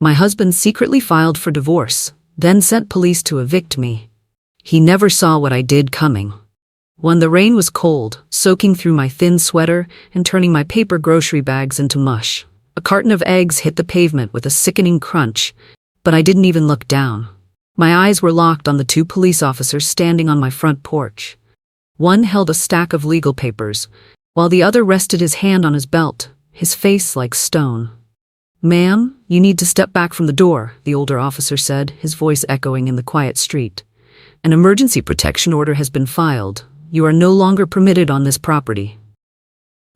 My husband secretly filed for divorce, then sent police to evict me. He never saw what I did coming. When the rain was cold, soaking through my thin sweater and turning my paper grocery bags into mush, a carton of eggs hit the pavement with a sickening crunch, but I didn't even look down. My eyes were locked on the two police officers standing on my front porch. One held a stack of legal papers, while the other rested his hand on his belt, his face like stone. "Ma'am, you need to step back from the door," the older officer said, his voice echoing in the quiet street. "An emergency protection order has been filed. You are no longer permitted on this property."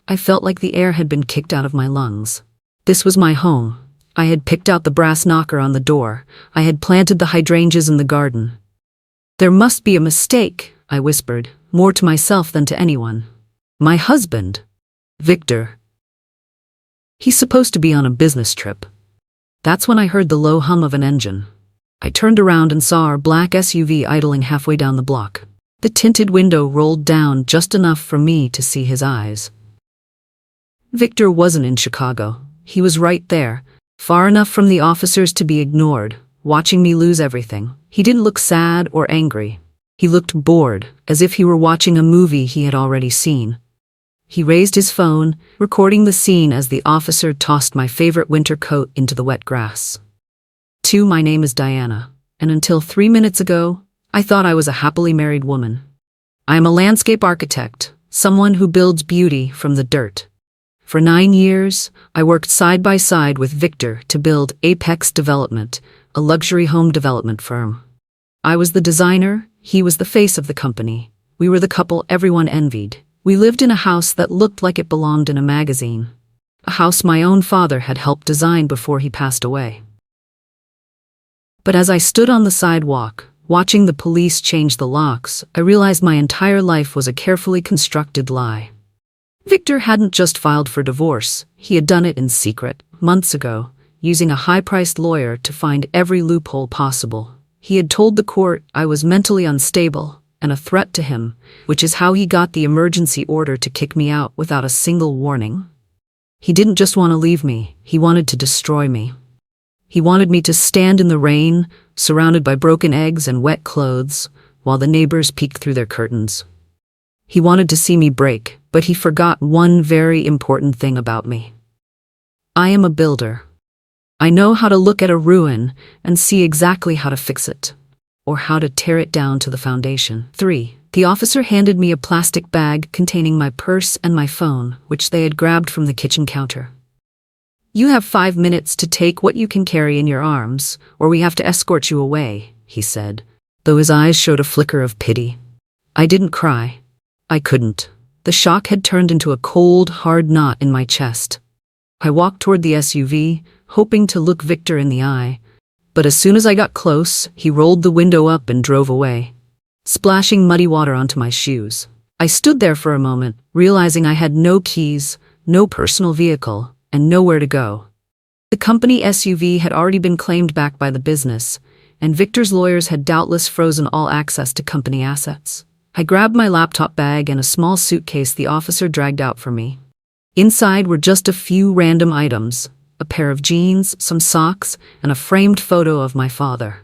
I felt like the air had been kicked out of my lungs. This was my home. I had picked out the brass knocker on the door. I had planted the hydrangeas in the garden. "There must be a mistake," I whispered, more to myself than to anyone. "My husband, Victor. He's supposed to be on a business trip." That's when I heard the low hum of an engine. I turned around and saw our black SUV idling halfway down the block. The tinted window rolled down just enough for me to see his eyes. Victor wasn't in Chicago. He was right there, far enough from the officers to be ignored, watching me lose everything. He didn't look sad or angry. He looked bored, as if he were watching a movie he had already seen. He raised his phone, recording the scene as the officer tossed my favorite winter coat into the wet grass. My name is Diana, and until 3 minutes ago, I thought I was a happily married woman. I am a landscape architect, someone who builds beauty from the dirt. For 9 years, I worked side by side with Victor to build Apex Development, a luxury home development firm. I was the designer, he was the face of the company. We were the couple everyone envied. We lived in a house that looked like it belonged in a magazine. A house my own father had helped design before he passed away. But as I stood on the sidewalk, watching the police change the locks, I realized my entire life was a carefully constructed lie. Victor hadn't just filed for divorce, he had done it in secret, months ago, using a high-priced lawyer to find every loophole possible. He had told the court I was mentally unstable and a threat to him, which is how he got the emergency order to kick me out without a single warning. He didn't just want to leave me, he wanted to destroy me. He wanted me to stand in the rain, surrounded by broken eggs and wet clothes, while the neighbors peeked through their curtains. He wanted to see me break, but he forgot one very important thing about me. I am a builder. I know how to look at a ruin and see exactly how to fix it, or how to tear it down to the foundation. The officer handed me a plastic bag containing my purse and my phone, which they had grabbed from the kitchen counter. "You have 5 minutes to take what you can carry in your arms, or we have to escort you away," he said, though his eyes showed a flicker of pity. I didn't cry. I couldn't. The shock had turned into a cold, hard knot in my chest. I walked toward the SUV, hoping to look Victor in the eye, but as soon as I got close, he rolled the window up and drove away, splashing muddy water onto my shoes. I stood there for a moment, realizing I had no keys, no personal vehicle, and nowhere to go. The company SUV had already been claimed back by the business, and Victor's lawyers had doubtless frozen all access to company assets. I grabbed my laptop bag and a small suitcase the officer dragged out for me. Inside were just a few random items, a pair of jeans, some socks, and a framed photo of my father.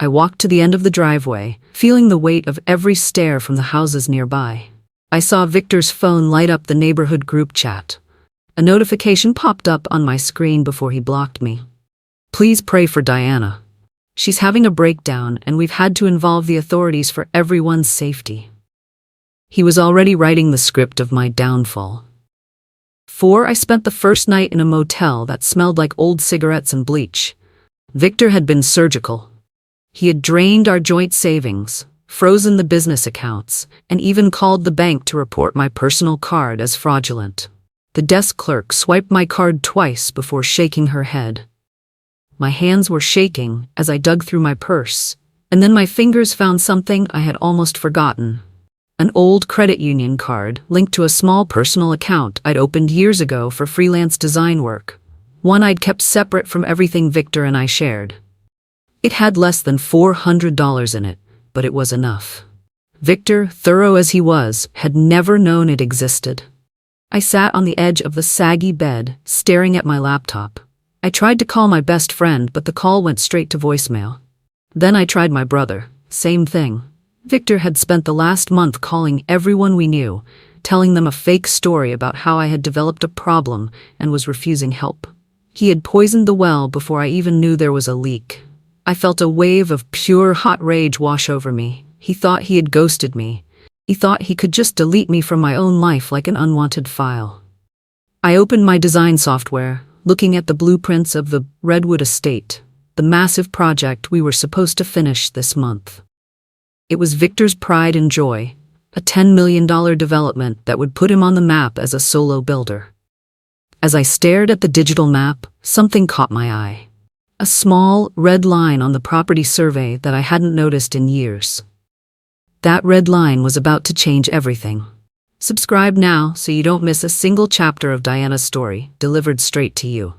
I walked to the end of the driveway, feeling the weight of every stare from the houses nearby. I saw Victor's phone light up the neighborhood group chat. A notification popped up on my screen before he blocked me. "Please pray for Diana. She's having a breakdown and we've had to involve the authorities for everyone's safety." He was already writing the script of my downfall. I spent the first night in a motel that smelled like old cigarettes and bleach. Victor had been surgical. He had drained our joint savings, frozen the business accounts, and even called the bank to report my personal card as fraudulent. The desk clerk swiped my card twice before shaking her head. My hands were shaking as I dug through my purse, and then my fingers found something I had almost forgotten. An old credit union card linked to a small personal account I'd opened years ago for freelance design work, one I'd kept separate from everything Victor and I shared. It had less than $400 in it, but it was enough. Victor, thorough as he was, had never known it existed. I sat on the edge of the saggy bed, staring at my laptop. I tried to call my best friend, but the call went straight to voicemail. Then I tried my brother. Same thing. Victor had spent the last month calling everyone we knew, telling them a fake story about how I had developed a problem and was refusing help. He had poisoned the well before I even knew there was a leak. I felt a wave of pure hot rage wash over me. He thought he had ghosted me. He thought he could just delete me from my own life like an unwanted file. I opened my design software, looking at the blueprints of the Redwood estate, the massive project we were supposed to finish this month. It was Victor's pride and joy, a $10 million development that would put him on the map as a solo builder. As I stared at the digital map, something caught my eye. A small, red line on the property survey that I hadn't noticed in years. That red line was about to change everything. Subscribe now so you don't miss a single chapter of Diana's story, delivered straight to you.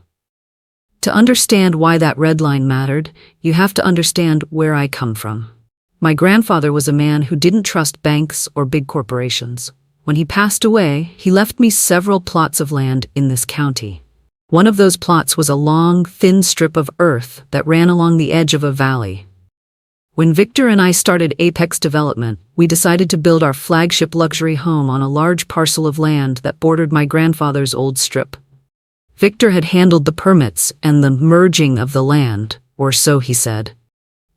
To understand why that red line mattered, you have to understand where I come from. My grandfather was a man who didn't trust banks or big corporations. When he passed away, he left me several plots of land in this county. One of those plots was a long, thin strip of earth that ran along the edge of a valley. When Victor and I started Apex Development, we decided to build our flagship luxury home on a large parcel of land that bordered my grandfather's old strip. Victor had handled the permits and the merging of the land, or so he said.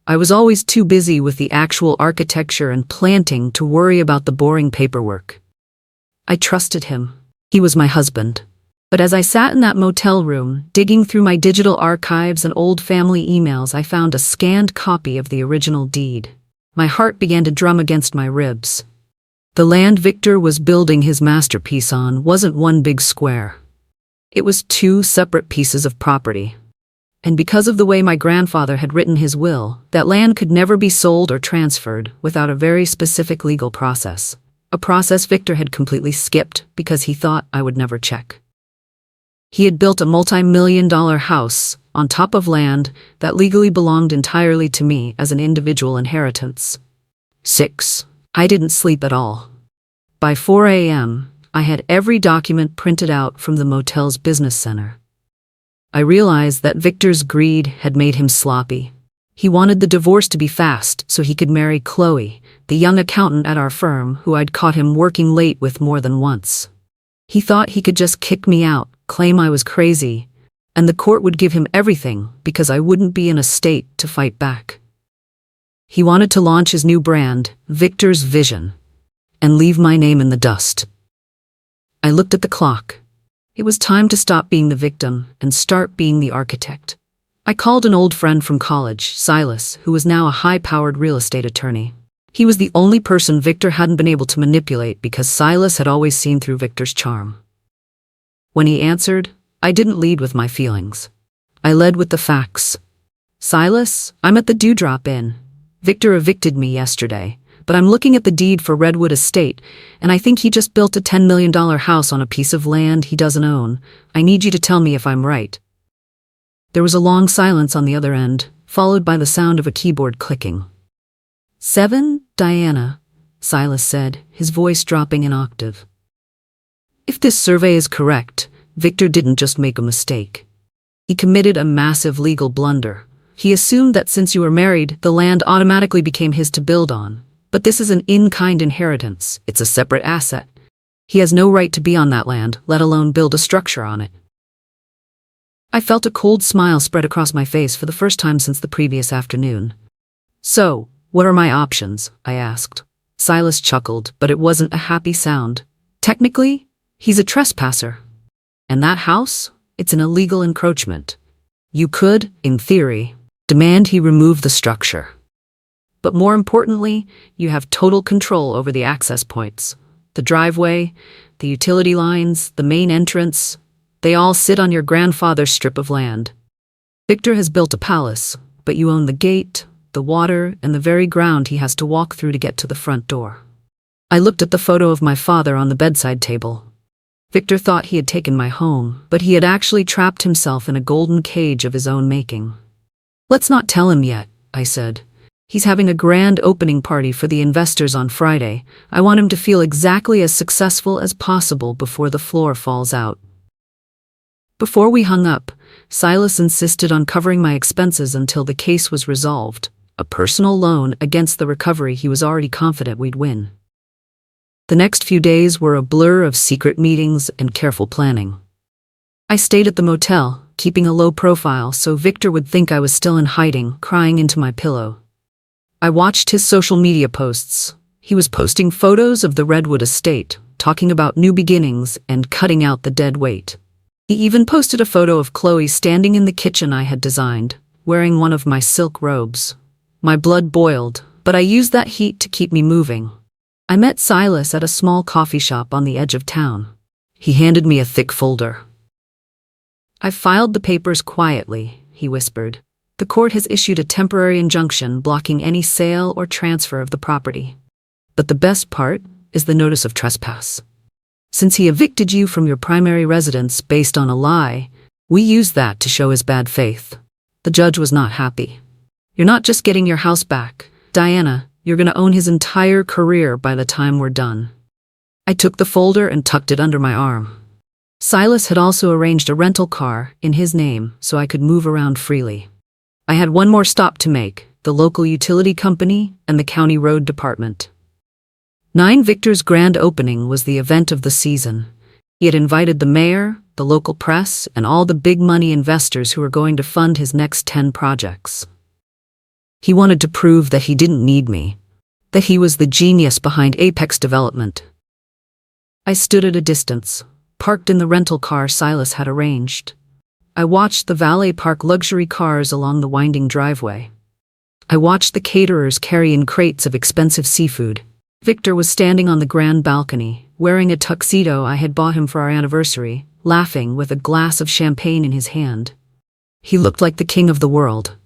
I was always too busy with the actual architecture and planting to worry about the boring paperwork. I trusted him. He was my husband. But as I sat in that motel room, digging through my digital archives and old family emails, I found a scanned copy of the original deed. My heart began to drum against my ribs. The land Victor was building his masterpiece on wasn't one big square. It was two separate pieces of property. And because of the way my grandfather had written his will, that land could never be sold or transferred without a very specific legal process. A process Victor had completely skipped because he thought I would never check. He had built a multi-million-dollar house on top of land that legally belonged entirely to me as an individual inheritance. 6. I didn't sleep at all. By 4 a.m., I had every document printed out from the motel's business center. I realized that Victor's greed had made him sloppy. He wanted the divorce to be fast so he could marry Chloe, the young accountant at our firm who I'd caught him working late with more than once. He thought he could just kick me out, claim I was crazy, and the court would give him everything because I wouldn't be in a state to fight back. He wanted to launch his new brand, Victor's Vision, and leave my name in the dust. I looked at the clock. It was time to stop being the victim and start being the architect. I called an old friend from college, Silas, who was now a high-powered real estate attorney. He was the only person Victor hadn't been able to manipulate because Silas had always seen through Victor's charm. When he answered, I didn't lead with my feelings. I led with the facts. Silas, I'm at the Dewdrop Inn. Victor evicted me yesterday, but I'm looking at the deed for Redwood Estate, and I think he just built a $10 million house on a piece of land he doesn't own. I need you to tell me if I'm right. There was a long silence on the other end, followed by the sound of a keyboard clicking. 7, Diana, Silas said, his voice dropping an octave. If this survey is correct, Victor didn't just make a mistake. He committed a massive legal blunder. He assumed that since you were married, the land automatically became his to build on. But this is an in-kind inheritance. It's a separate asset. He has no right to be on that land, let alone build a structure on it. I felt a cold smile spread across my face for the first time since the previous afternoon. So, what are my options? I asked. Silas chuckled, but it wasn't a happy sound. Technically, he's a trespasser. And that house? It's an illegal encroachment. You could, in theory, demand he remove the structure. But more importantly, you have total control over the access points. The driveway, the utility lines, the main entrance, they all sit on your grandfather's strip of land. Victor has built a palace, but you own the gate, the water, and the very ground he has to walk through to get to the front door. I looked at the photo of my father on the bedside table. Victor thought he had taken my home, but he had actually trapped himself in a golden cage of his own making. Let's not tell him yet, I said. He's having a grand opening party for the investors on Friday. I want him to feel exactly as successful as possible before the floor falls out. Before we hung up, Silas insisted on covering my expenses until the case was resolved, a personal loan against the recovery he was already confident we'd win. The next few days were a blur of secret meetings and careful planning. I stayed at the motel, keeping a low profile so Victor would think I was still in hiding, crying into my pillow. I watched his social media posts. He was posting photos of the Redwood estate, talking about new beginnings and cutting out the dead weight. He even posted a photo of Chloe standing in the kitchen I had designed, wearing one of my silk robes. My blood boiled, but I used that heat to keep me moving. I met Silas at a small coffee shop on the edge of town. He handed me a thick folder. "I filed the papers quietly," he whispered. "The court has issued a temporary injunction blocking any sale or transfer of the property. But the best part is the notice of trespass. Since he evicted you from your primary residence based on a lie, we used that to show his bad faith. The judge was not happy. You're not just getting your house back, Diana, you're going to own his entire career by the time we're done." I took the folder and tucked it under my arm. Silas had also arranged a rental car in his name so I could move around freely. I had one more stop to make, the local utility company and the county road department. 9 Victor's grand opening was the event of the season. He had invited the mayor, the local press, and all the big money investors who were going to fund his next 10 projects. He wanted to prove that he didn't need me, that he was the genius behind Apex development. I stood at a distance, parked in the rental car Silas had arranged. I watched the valet park luxury cars along the winding driveway. I watched the caterers carry in crates of expensive seafood. Victor was standing on the grand balcony, wearing a tuxedo I had bought him for our anniversary, laughing with a glass of champagne in his hand. He looked like the king of the world.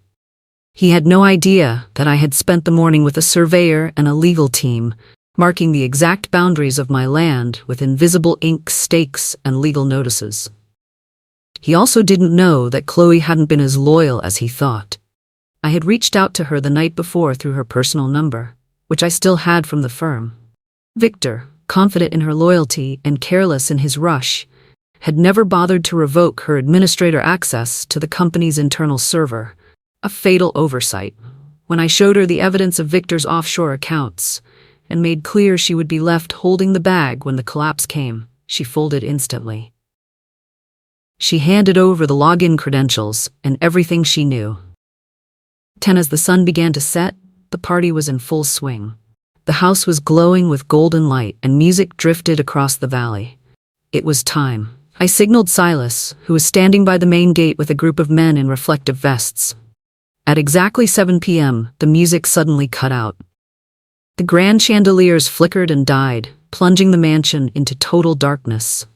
He had no idea that I had spent the morning with a surveyor and a legal team, marking the exact boundaries of my land with invisible ink stakes and legal notices. He also didn't know that Chloe hadn't been as loyal as he thought. I had reached out to her the night before through her personal number, which I still had from the firm. Victor, confident in her loyalty and careless in his rush, had never bothered to revoke her administrator access to the company's internal server, a fatal oversight. When I showed her the evidence of Victor's offshore accounts and made clear she would be left holding the bag when the collapse came, she folded instantly. She handed over the login credentials and everything she knew. 10 As the sun began to set, the party was in full swing. The house was glowing with golden light and music drifted across the valley. It was time. I signaled Silas, who was standing by the main gate with a group of men in reflective vests. At exactly 7 p.m., the music suddenly cut out. The grand chandeliers flickered and died, plunging the mansion into total darkness.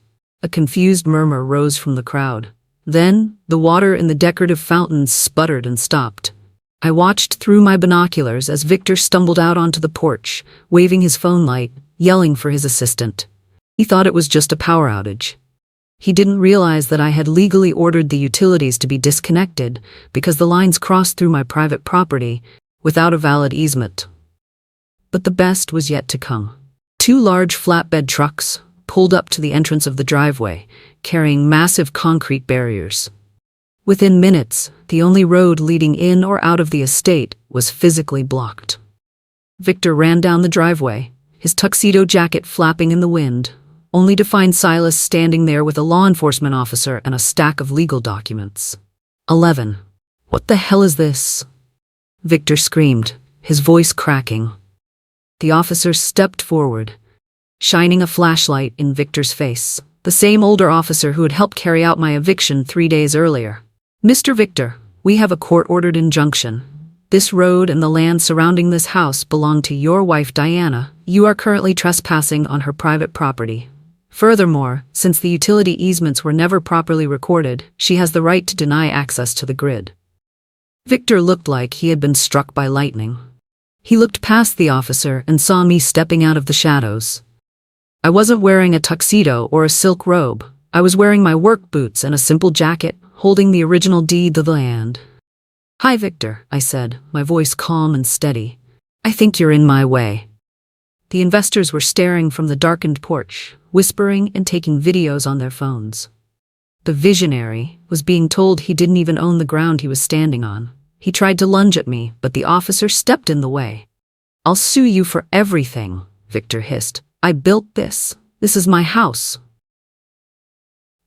A confused murmur rose from the crowd. Then, the water in the decorative fountains sputtered and stopped. I watched through my binoculars as Victor stumbled out onto the porch, waving his phone light, yelling for his assistant. He thought it was just a power outage. He didn't realize that I had legally ordered the utilities to be disconnected because the lines crossed through my private property without a valid easement. But the best was yet to come. 2 large flatbed trucks pulled up to the entrance of the driveway, carrying massive concrete barriers. Within minutes, the only road leading in or out of the estate was physically blocked. Victor ran down the driveway, his tuxedo jacket flapping in the wind, only to find Silas standing there with a law enforcement officer and a stack of legal documents. 11. "What the hell is this?" Victor screamed, his voice cracking. The officer stepped forward, shining a flashlight in Victor's face, the same older officer who had helped carry out my eviction 3 days earlier. "Mr. Victor, we have a court-ordered injunction. This road and the land surrounding this house belong to your wife Diana. You are currently trespassing on her private property. Furthermore, since the utility easements were never properly recorded, she has the right to deny access to the grid." Victor looked like he had been struck by lightning. He looked past the officer and saw me stepping out of the shadows. I wasn't wearing a tuxedo or a silk robe. I was wearing my work boots and a simple jacket, holding the original deed of the land. "Hi, Victor," I said, my voice calm and steady. "I think you're in my way." The investors were staring from the darkened porch, whispering and taking videos on their phones. The visionary was being told he didn't even own the ground he was standing on. He tried to lunge at me, but the officer stepped in the way. "I'll sue you for everything," Victor hissed. "I built this. This is my house."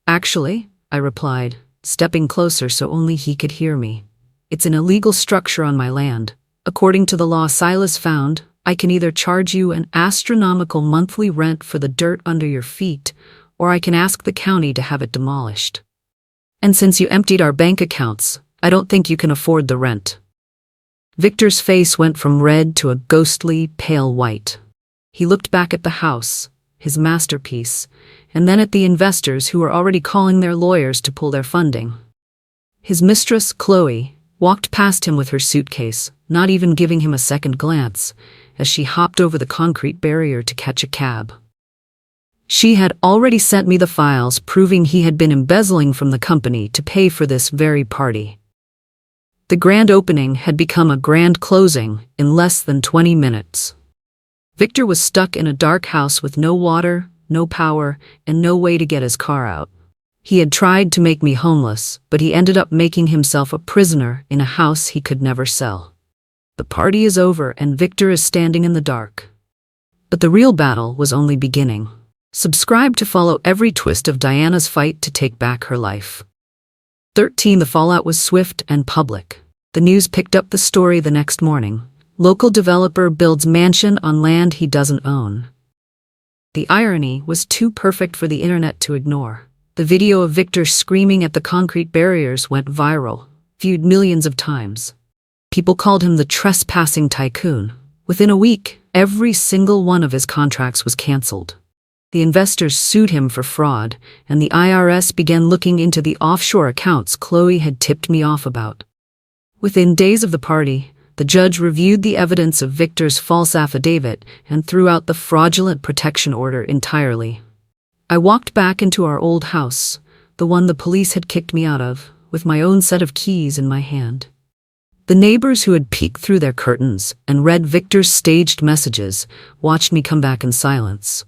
"Actually," I replied, stepping closer so only he could hear me, "it's an illegal structure on my land. According to the law Silas found, I can either charge you an astronomical monthly rent for the dirt under your feet, or I can ask the county to have it demolished. And since you emptied our bank accounts, I don't think you can afford the rent." Victor's face went from red to a ghostly, pale white. He looked back at the house, his masterpiece, and then at the investors who were already calling their lawyers to pull their funding. His mistress, Chloe, walked past him with her suitcase, not even giving him a second glance, as she hopped over the concrete barrier to catch a cab. She had already sent me the files proving he had been embezzling from the company to pay for this very party. The grand opening had become a grand closing in less than 20 minutes. Victor was stuck in a dark house with no water, no power, and no way to get his car out. He had tried to make me homeless, but he ended up making himself a prisoner in a house he could never sell. The party is over and Victor is standing in the dark. But the real battle was only beginning. Subscribe to follow every twist of Diana's fight to take back her life. 13. The fallout was swift and public. The news picked up the story the next morning. Local developer builds mansion on land he doesn't own. The irony was too perfect for the internet to ignore. The video of Victor screaming at the concrete barriers went viral, viewed millions of times. People called him the trespassing tycoon. Within a week, every single one of his contracts was canceled. The investors sued him for fraud, and the IRS began looking into the offshore accounts Chloe had tipped me off about. Within days of the party, the judge reviewed the evidence of Victor's false affidavit and threw out the fraudulent protection order entirely. I walked back into our old house, the one the police had kicked me out of, with my own set of keys in my hand. The neighbors who had peeked through their curtains and read Victor's staged messages watched me come back in silence.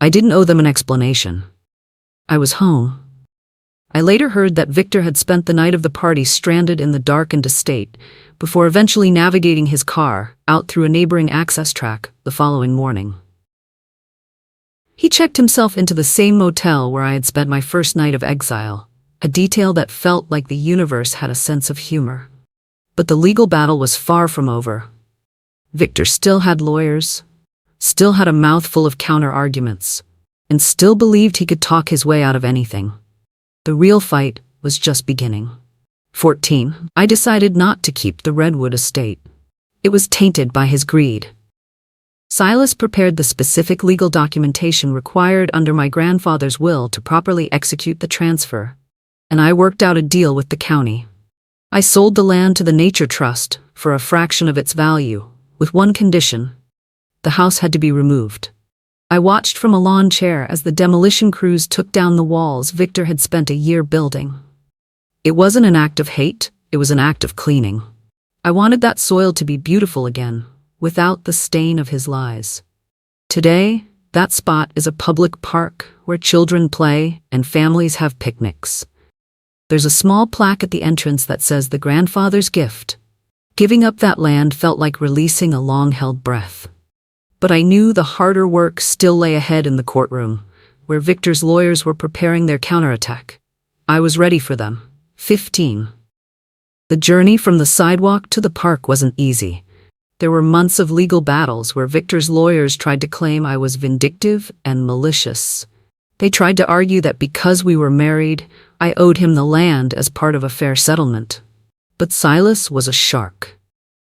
I didn't owe them an explanation. I was home. I later heard that Victor had spent the night of the party stranded in the darkened estate, before eventually navigating his car out through a neighboring access track the following morning. He checked himself into the same motel where I had spent my first night of exile, a detail that felt like the universe had a sense of humor. But the legal battle was far from over. Victor still had lawyers, still had a mouthful of counter-arguments, and still believed he could talk his way out of anything. The real fight was just beginning. 14. I decided not to keep the Redwood estate. It was tainted by his greed. Silas prepared the specific legal documentation required under my grandfather's will to properly execute the transfer, and I worked out a deal with the county. I sold the land to the Nature Trust for a fraction of its value, with one condition: the house had to be removed. I watched from a lawn chair as the demolition crews took down the walls Victor had spent a year building. It wasn't an act of hate, it was an act of cleaning. I wanted that soil to be beautiful again, without the stain of his lies. Today, that spot is a public park where children play and families have picnics. There's a small plaque at the entrance that says the grandfather's gift. Giving up that land felt like releasing a long-held breath. But I knew the harder work still lay ahead in the courtroom, where Victor's lawyers were preparing their counterattack. I was ready for them. 15. The journey from the sidewalk to the park wasn't easy. There were months of legal battles where Victor's lawyers tried to claim I was vindictive and malicious. They tried to argue that because we were married, I owed him the land as part of a fair settlement. But Silas was a shark.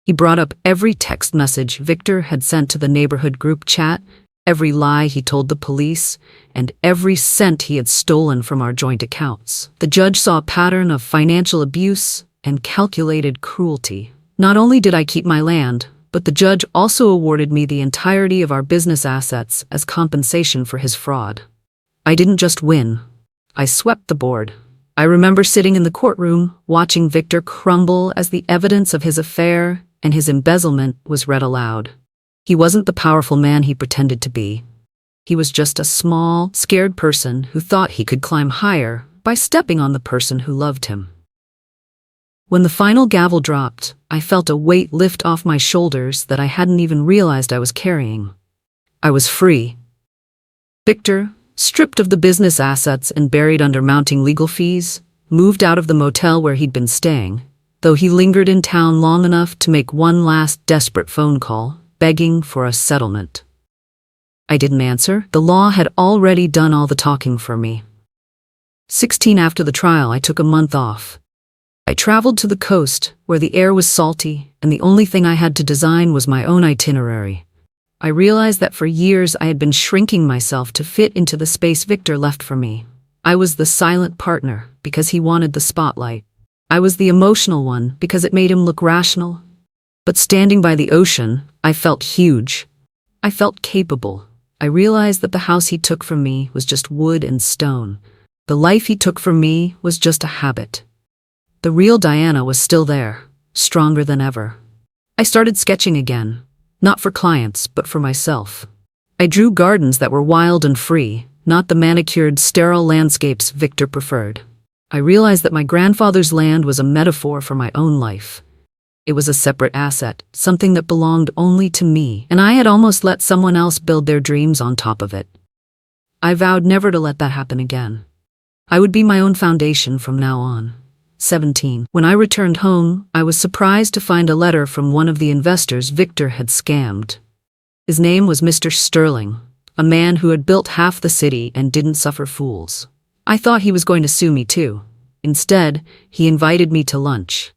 He brought up every text message Victor had sent to the neighborhood group chat, every lie he told the police, and every cent he had stolen from our joint accounts. The judge saw a pattern of financial abuse and calculated cruelty. Not only did I keep my land, but the judge also awarded me the entirety of our business assets as compensation for his fraud. I didn't just win. I swept the board. I remember sitting in the courtroom, watching Victor crumble as the evidence of his affair and his embezzlement was read aloud. He wasn't the powerful man he pretended to be. He was just a small, scared person who thought he could climb higher by stepping on the person who loved him. When the final gavel dropped, I felt a weight lift off my shoulders that I hadn't even realized I was carrying. I was free. Victor, stripped of the business assets and buried under mounting legal fees, moved out of the motel where he'd been staying, though he lingered in town long enough to make one last desperate phone call, begging for a settlement. I didn't answer. The law had already done all the talking for me. 16 after the trial, I took a month off. I traveled to the coast, where the air was salty, and the only thing I had to design was my own itinerary. I realized that for years I had been shrinking myself to fit into the space Victor left for me. I was the silent partner, because he wanted the spotlight. I was the emotional one, because it made him look rational. But standing by the ocean, I felt huge. I felt capable. I realized that the house he took from me was just wood and stone. The life he took from me was just a habit. The real Diana was still there, stronger than ever. I started sketching again, not for clients, but for myself. I drew gardens that were wild and free, not the manicured, sterile landscapes Victor preferred. I realized that my grandfather's land was a metaphor for my own life. It was a separate asset, something that belonged only to me, and I had almost let someone else build their dreams on top of it. I vowed never to let that happen again. I would be my own foundation from now on. 17. When I returned home, I was surprised to find a letter from one of the investors Victor had scammed. His name was Mr. Sterling, a man who had built half the city and didn't suffer fools. I thought he was going to sue me too. Instead, he invited me to lunch.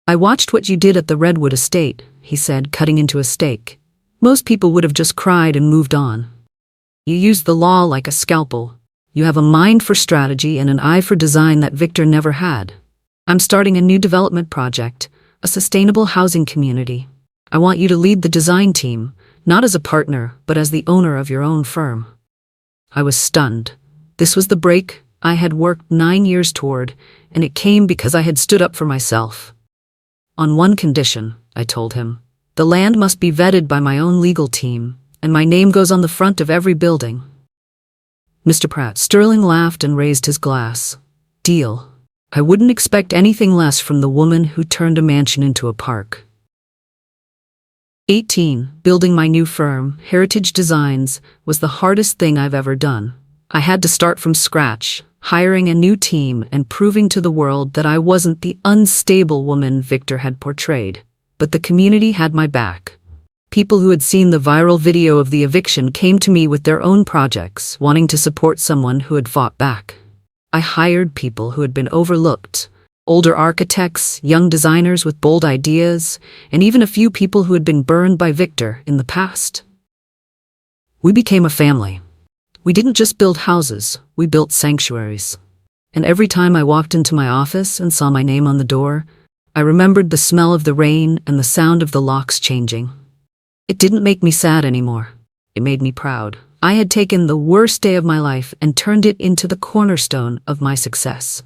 "I watched what you did at the Redwood estate," he said, cutting into a steak. "Most people would have just cried and moved on. You used the law like a scalpel. You have a mind for strategy and an eye for design that Victor never had. I'm starting a new development project, a sustainable housing community. I want you to lead the design team, not as a partner, but as the owner of your own firm." I was stunned. This was the break I had worked 9 years toward, and it came because I had stood up for myself. "On one condition," I told him. "The land must be vetted by my own legal team, and my name goes on the front of every building." Mr. Pratt. Sterling laughed and raised his glass. "Deal." I wouldn't expect anything less from the woman who turned a mansion into a park. 18. Building my new firm, Heritage Designs, was the hardest thing I've ever done. I had to start from scratch, hiring a new team and proving to the world that I wasn't the unstable woman Victor had portrayed. But the community had my back. People who had seen the viral video of the eviction came to me with their own projects, wanting to support someone who had fought back. I hired people who had been overlooked, older architects, young designers with bold ideas, and even a few people who had been burned by Victor in the past. We became a family. We didn't just build houses, we built sanctuaries. And every time I walked into my office and saw my name on the door, I remembered the smell of the rain and the sound of the locks changing. It didn't make me sad anymore. It made me proud. I had taken the worst day of my life and turned it into the cornerstone of my success.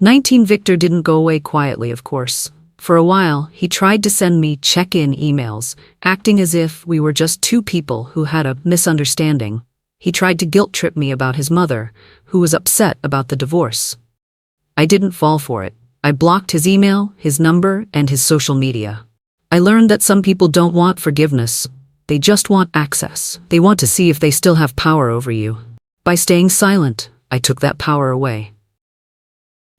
19. Victor didn't go away quietly, of course. For a while, he tried to send me check-in emails, acting as if we were just two people who had a misunderstanding. He tried to guilt-trip me about his mother, who was upset about the divorce. I didn't fall for it. I blocked his email, his number, and his social media. I learned that some people don't want forgiveness. They just want access. They want to see if they still have power over you. By staying silent, I took that power away.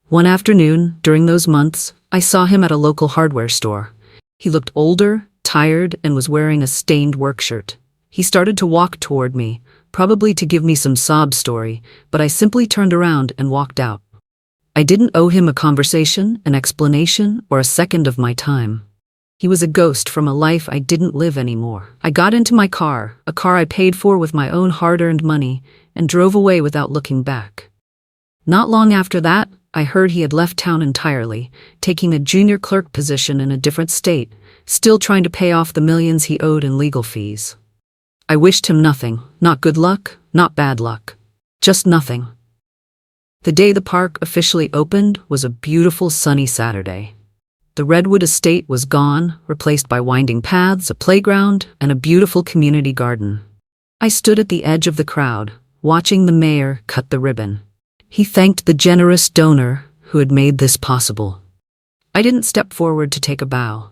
One afternoon, during those months, I saw him at a local hardware store. He looked older, tired, and was wearing a stained work shirt. He started to walk toward me, probably to give me some sob story, but I simply turned around and walked out. I didn't owe him a conversation, an explanation, or a second of my time. He was a ghost from a life I didn't live anymore. I got into my car, a car I paid for with my own hard-earned money, and drove away without looking back. Not long after that, I heard he had left town entirely, taking a junior clerk position in a different state, still trying to pay off the millions he owed in legal fees. I wished him nothing, not good luck, not bad luck, just nothing. The day the park officially opened was a beautiful sunny Saturday. The Redwood estate was gone, replaced by winding paths, a playground, and a beautiful community garden. I stood at the edge of the crowd, watching the mayor cut the ribbon. He thanked the generous donor who had made this possible. I didn't step forward to take a bow.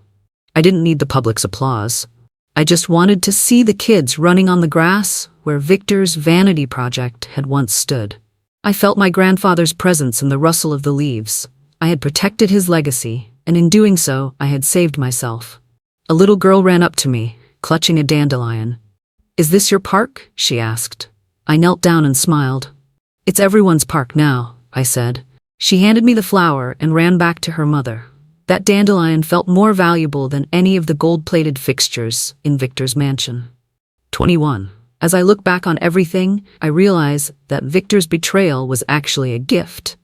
I didn't need the public's applause. I just wanted to see the kids running on the grass where Victor's vanity project had once stood. I felt my grandfather's presence in the rustle of the leaves. I had protected his legacy, and in doing so, I had saved myself. A little girl ran up to me, clutching a dandelion. "Is this your park?" she asked. I knelt down and smiled. "It's everyone's park now," I said. She handed me the flower and ran back to her mother. That dandelion felt more valuable than any of the gold-plated fixtures in Victor's mansion. 21. As I look back on everything, I realize that Victor's betrayal was actually a gift.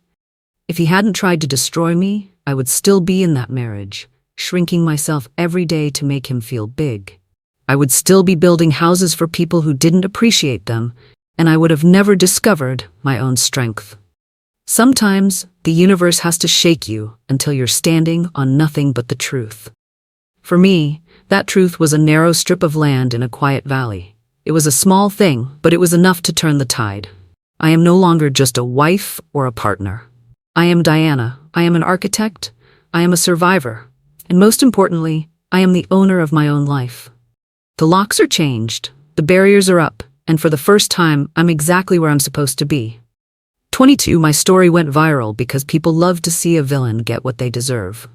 If he hadn't tried to destroy me, I would still be in that marriage, shrinking myself every day to make him feel big. I would still be building houses for people who didn't appreciate them, and I would have never discovered my own strength. Sometimes, the universe has to shake you until you're standing on nothing but the truth. For me, that truth was a narrow strip of land in a quiet valley. It was a small thing, but it was enough to turn the tide. I am no longer just a wife or a partner. I am Diana. I am an architect. I am a survivor. And most importantly, I am the owner of my own life. The locks are changed, the barriers are up, and for the first time, I'm exactly where I'm supposed to be. 22. My story went viral because people love to see a villain get what they deserve.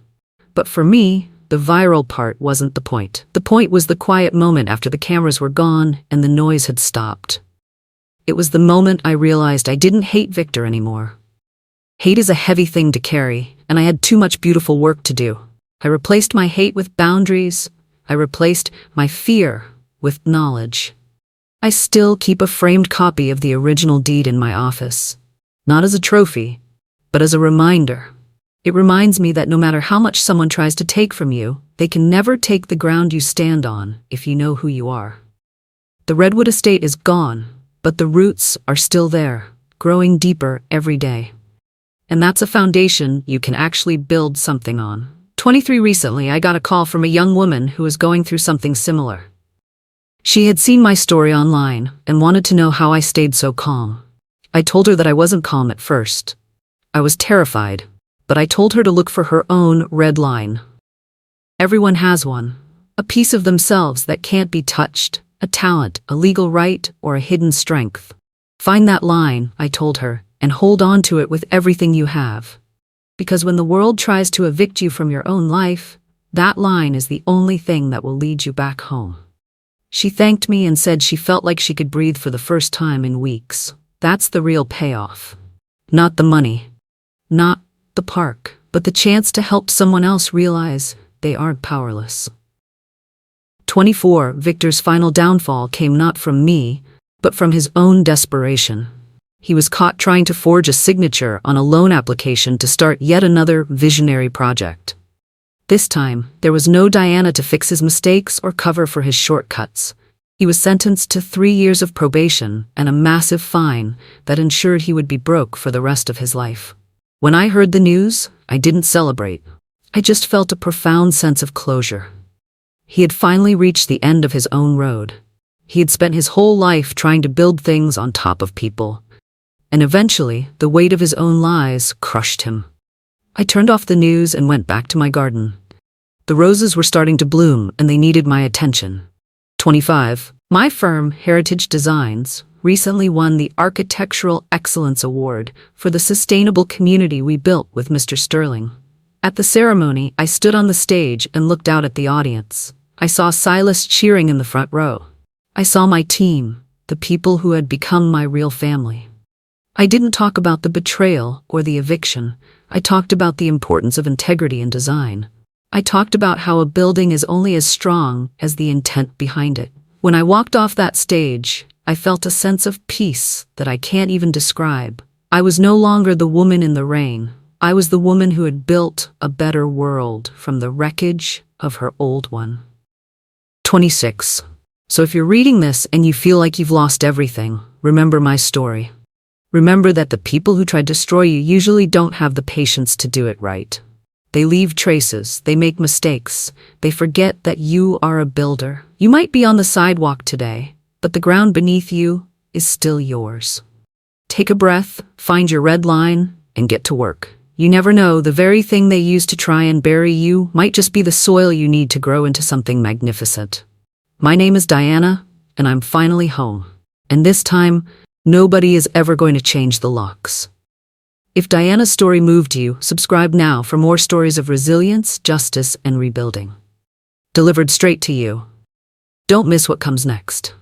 But for me, the viral part wasn't the point. The point was the quiet moment after the cameras were gone and the noise had stopped. It was the moment I realized I didn't hate Victor anymore. Hate is a heavy thing to carry, and I had too much beautiful work to do. I replaced my hate with boundaries. I replaced my fear with knowledge. I still keep a framed copy of the original deed in my office. Not as a trophy, but as a reminder. It reminds me that no matter how much someone tries to take from you, they can never take the ground you stand on if you know who you are. The Redwood estate is gone, but the roots are still there, growing deeper every day. And that's a foundation you can actually build something on. 23. Recently, I got a call from a young woman who was going through something similar. She had seen my story online and wanted to know how I stayed so calm. I told her that I wasn't calm at first. I was terrified, but I told her to look for her own red line. Everyone has one, a piece of themselves that can't be touched, a talent, a legal right, or a hidden strength. Find that line, I told her, and hold on to it with everything you have. Because when the world tries to evict you from your own life, that line is the only thing that will lead you back home. She thanked me and said she felt like she could breathe for the first time in weeks. That's the real payoff. Not the money, not the park, but the chance to help someone else realize they aren't powerless. 24. Victor's final downfall came not from me, but from his own desperation. He was caught trying to forge a signature on a loan application to start yet another visionary project. This time, there was no Diana to fix his mistakes or cover for his shortcuts. He was sentenced to 3 years of probation and a massive fine that ensured he would be broke for the rest of his life. When I heard the news, I didn't celebrate. I just felt a profound sense of closure. He had finally reached the end of his own road. He had spent his whole life trying to build things on top of people. And eventually, the weight of his own lies crushed him. I turned off the news and went back to my garden. The roses were starting to bloom and they needed my attention. 25. My firm, Heritage Designs, recently won the Architectural Excellence Award for the sustainable community we built with Mr. Sterling. At the ceremony, I stood on the stage and looked out at the audience. I saw Silas cheering in the front row. I saw my team, the people who had become my real family. I didn't talk about the betrayal or the eviction. I talked about the importance of integrity in design. I talked about how a building is only as strong as the intent behind it. When I walked off that stage, I felt a sense of peace that I can't even describe. I was no longer the woman in the rain. I was the woman who had built a better world from the wreckage of her old one. 26. So if you're reading this and you feel like you've lost everything, remember my story. Remember that the people who try to destroy you usually don't have the patience to do it right. They leave traces, they make mistakes, they forget that you are a builder. You might be on the sidewalk today, but the ground beneath you is still yours. Take a breath, find your red line, and get to work. You never know, the very thing they used to try and bury you might just be the soil you need to grow into something magnificent. My name is Diana, and I'm finally home. And this time, nobody is ever going to change the locks. If Diana's story moved you, subscribe now for more stories of resilience, justice, and rebuilding. Delivered straight to you. Don't miss what comes next.